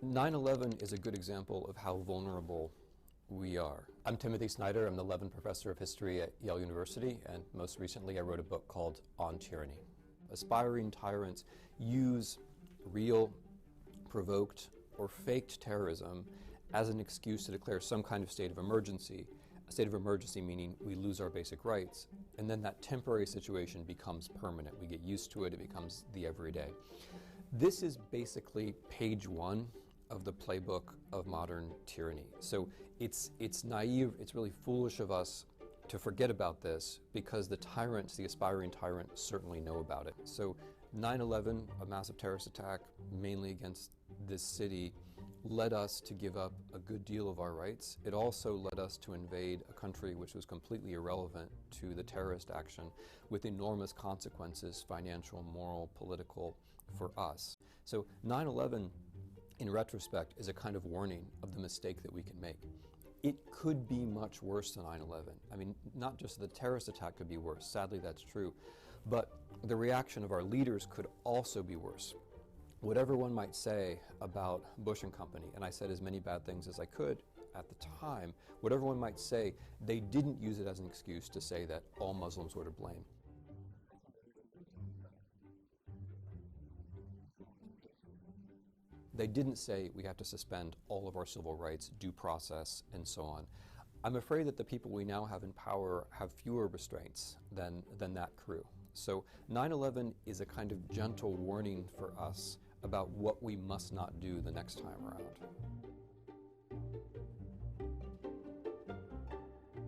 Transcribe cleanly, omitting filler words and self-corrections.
9/11 is a good example of how vulnerable we are. I'm Timothy Snyder. I'm the Levin Professor of History at Yale University, and most recently I wrote a book called On Tyranny. Aspiring tyrants use real, provoked, or faked terrorism as an excuse to declare some kind of state of emergency. A state of emergency meaning we lose our basic rights, and then that temporary situation becomes permanent. We get used to it, it becomes the everyday. This is basically page one of the playbook of modern tyranny. So it's naive, it's really foolish of us to forget about this because the tyrants, the aspiring tyrants, certainly know about it. So 9/11, a massive terrorist attack mainly against this city, led us to give up a good deal of our rights. It also led us to invade a country which was completely irrelevant to the terrorist action with enormous consequences, financial, moral, political, for us. So 9/11, in retrospect, is a kind of warning of the mistake that we can make. It could be much worse than 9/11. I mean, not just the terrorist attack could be worse, sadly that's true, but the reaction of our leaders could also be worse. Whatever one might say about Bush and company, and I said as many bad things as I could at the time, whatever one might say, they didn't use it as an excuse to say that all Muslims were to blame. They didn't say we have to suspend all of our civil rights, due process, and so on. I'm afraid that the people we now have in power have fewer restraints than that crew. So 9/11 is a kind of gentle warning for us about what we must not do the next time around.